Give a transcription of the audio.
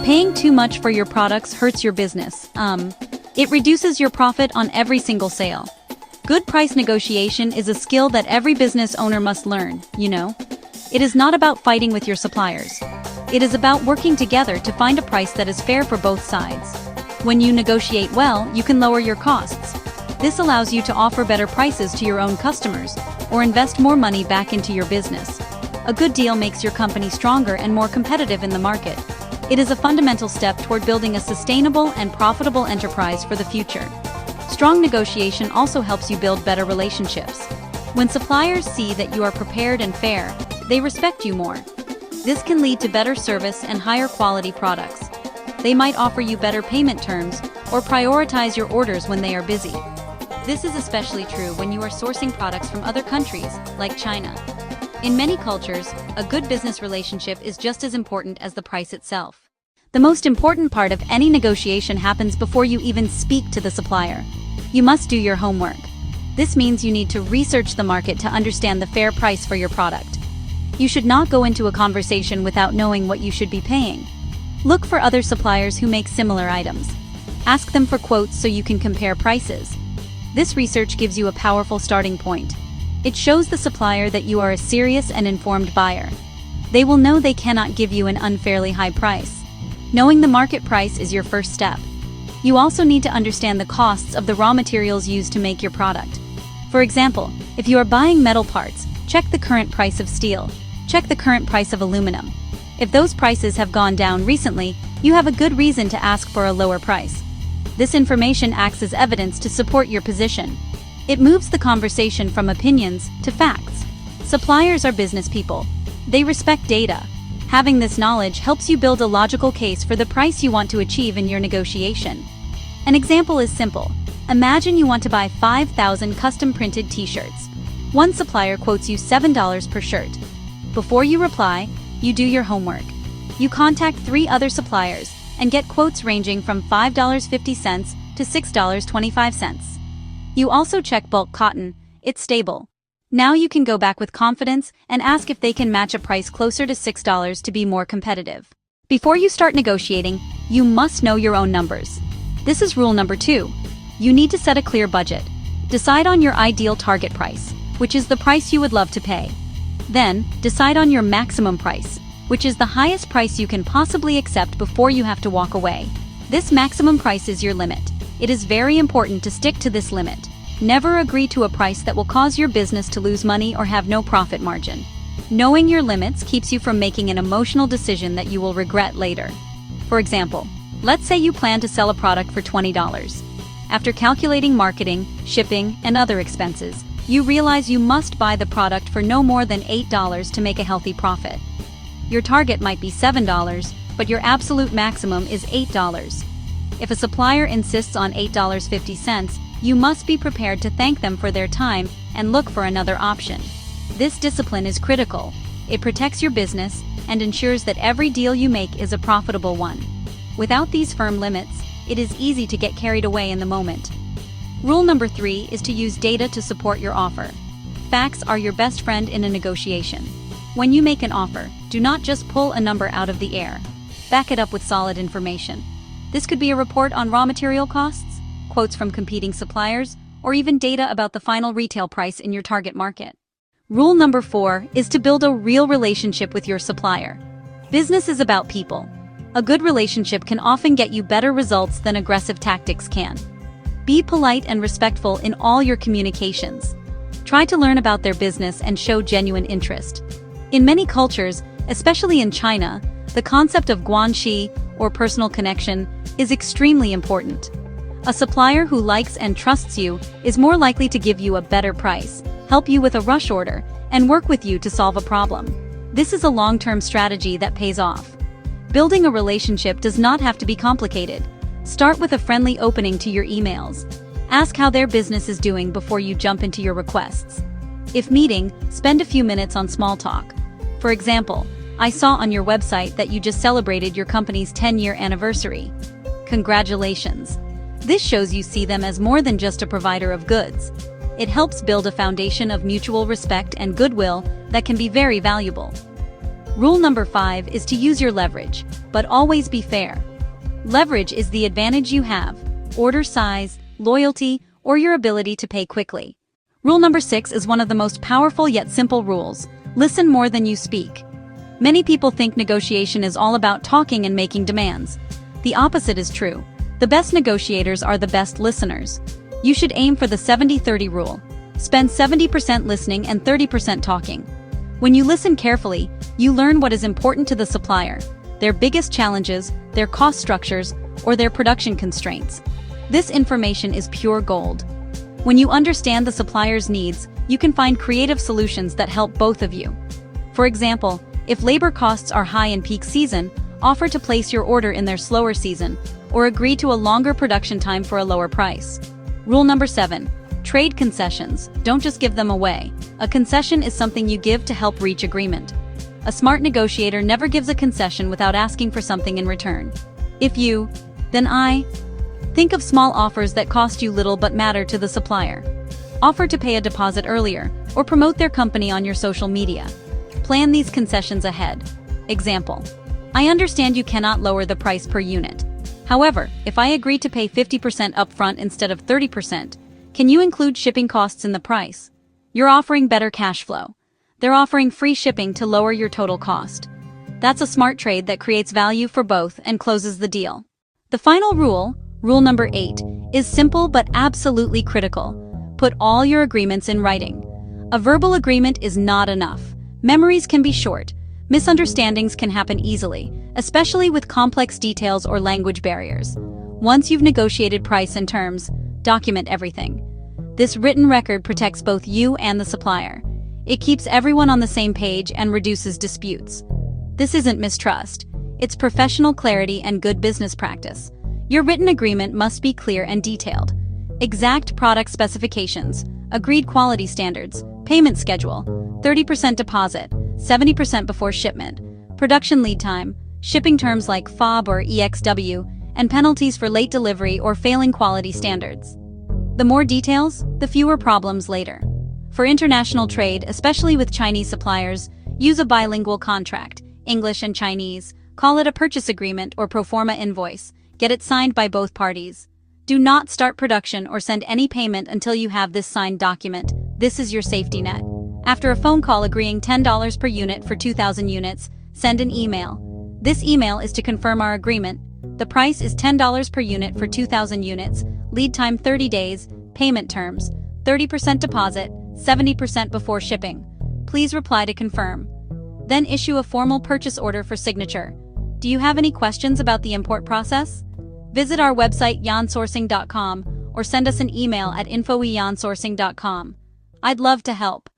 Paying too much for your products hurts your business. It reduces your profit on every single sale. Good price negotiation is a skill that every business owner must learn, you know? It is not about fighting with your suppliers. It is about working together to find a price that is fair for both sides. When you negotiate well, you can lower your costs. This allows you to offer better prices to your own customers, or invest more money back into your business. A good deal makes your company stronger and more competitive in the market. It is a fundamental step toward building a sustainable and profitable enterprise for the future. Strong negotiation also helps you build better relationships. When suppliers see that you are prepared and fair, they respect you more. This can lead to better service and higher quality products. They might offer you better payment terms or prioritize your orders when they are busy. This is especially true when you are sourcing products from other countries, like China. In many cultures, a good business relationship is just as important as the price itself. The most important part of any negotiation happens before you even speak to the supplier. You must do your homework. This means you need to research the market to understand the fair price for your product. You should not go into a conversation without knowing what you should be paying. Look for other suppliers who make similar items. Ask them for quotes so you can compare prices. This research gives you a powerful starting point. It shows the supplier that you are a serious and informed buyer. They will know they cannot give you an unfairly high price. Knowing the market price is your first step. You also need to understand the costs of the raw materials used to make your product. For example, if you are buying metal parts, check the current price of steel. Check the current price of aluminum. If those prices have gone down recently, you have a good reason to ask for a lower price. This information acts as evidence to support your position. It moves the conversation from opinions to facts. Suppliers are business people. They respect data. Having this knowledge helps you build a logical case for the price you want to achieve in your negotiation. An example is simple. Imagine you want to buy 5,000 custom-printed t-shirts. One supplier quotes you $7 per shirt. Before you reply, you do your homework. You contact 3 other suppliers and get quotes ranging from $5.50 to $6.25. You also check bulk cotton. It's stable. Now you can go back with confidence and ask if they can match a price closer to $6 to be more competitive. Before you start negotiating, you must know your own numbers. This is rule number 2. You need to set a clear budget. Decide on your ideal target price, which is the price you would love to pay. Then, decide on your maximum price, which is the highest price you can possibly accept before you have to walk away. This maximum price is your limit. It is very important to stick to this limit. Never agree to a price that will cause your business to lose money or have no profit margin. Knowing your limits keeps you from making an emotional decision that you will regret later. For example, let's say you plan to sell a product for $20. After calculating marketing, shipping, and other expenses, you realize you must buy the product for no more than $8 to make a healthy profit. Your target might be $7, but your absolute maximum is $8. If a supplier insists on $8.50, you must be prepared to thank them for their time and look for another option. This discipline is critical. It protects your business and ensures that every deal you make is a profitable one. Without these firm limits, it is easy to get carried away in the moment. Rule number 3 is to use data to support your offer. Facts are your best friend in a negotiation. When you make an offer, do not just pull a number out of the air. Back it up with solid information. This could be a report on raw material costs, quotes from competing suppliers, or even data about the final retail price in your target market. Rule number 4 is to build a real relationship with your supplier. Business is about people. A good relationship can often get you better results than aggressive tactics can. Be polite and respectful in all your communications. Try to learn about their business and show genuine interest. In many cultures, especially in China, the concept of guanxi, or personal connection, is extremely important. A supplier who likes and trusts you is more likely to give you a better price, help you with a rush order, and work with you to solve a problem. This is a long-term strategy that pays off. Building a relationship does not have to be complicated. Start with a friendly opening to your emails. Ask how their business is doing before you jump into your requests. If meeting, spend a few minutes on small talk. For example, I saw on your website that you just celebrated your company's 10-year anniversary. Congratulations. This shows you see them as more than just a provider of goods. It helps build a foundation of mutual respect and goodwill that can be very valuable. Rule number 5 is to use your leverage, but always be fair. Leverage is the advantage you have: order size, loyalty, or your ability to pay quickly. Rule number 6 is one of the most powerful yet simple rules: listen more than you speak. Many people think negotiation is all about talking and making demands. The opposite is true. The best negotiators are the best listeners. You should aim for the 70-30 rule. Spend 70% listening and 30% talking. When you listen carefully, you learn what is important to the supplier, their biggest challenges, their cost structures, or their production constraints. This information is pure gold. When you understand the supplier's needs, you can find creative solutions that help both of you. For example, if labor costs are high in peak season, offer to place your order in their slower season, or agree to a longer production time for a lower price. Rule number 7. Trade concessions. Don't just give them away. A concession is something you give to help reach agreement. A smart negotiator never gives a concession without asking for something in return. If you, then I. Think of small offers that cost you little but matter to the supplier. Offer to pay a deposit earlier, or promote their company on your social media. Plan these concessions ahead. Example: I understand you cannot lower the price per unit. However, if I agree to pay 50% upfront instead of 30%, can you include shipping costs in the price? You're offering better cash flow. They're offering free shipping to lower your total cost. That's a smart trade that creates value for both and closes the deal. The final rule, rule number 8, is simple but absolutely critical. Put all your agreements in writing. A verbal agreement is not enough. Memories can be short. Misunderstandings can happen easily, especially with complex details or language barriers. Once you've negotiated price and terms, document everything. This written record protects both you and the supplier. It keeps everyone on the same page and reduces disputes. This isn't mistrust. It's professional clarity and good business practice. Your written agreement must be clear and detailed. Exact product specifications, agreed quality standards, payment schedule, 30% deposit, 70% before shipment, production lead time, shipping terms like FOB or EXW, and penalties for late delivery or failing quality standards. The more details, the fewer problems later. For international trade, especially with Chinese suppliers, use a bilingual contract, English and Chinese. Call it a purchase agreement or pro forma invoice. Get it signed by both parties. Do not start production or send any payment until you have this signed document. This is your safety net. After a phone call agreeing $10 per unit for 2,000 units, send an email. This email is to confirm our agreement. The price is $10 per unit for 2,000 units, lead time 30 days, payment terms, 30% deposit, 70% before shipping. Please reply to confirm. Then issue a formal purchase order for signature. Do you have any questions about the import process? Visit our website YanSourcing.com or send us an email at info@yansourcing.com. I'd love to help.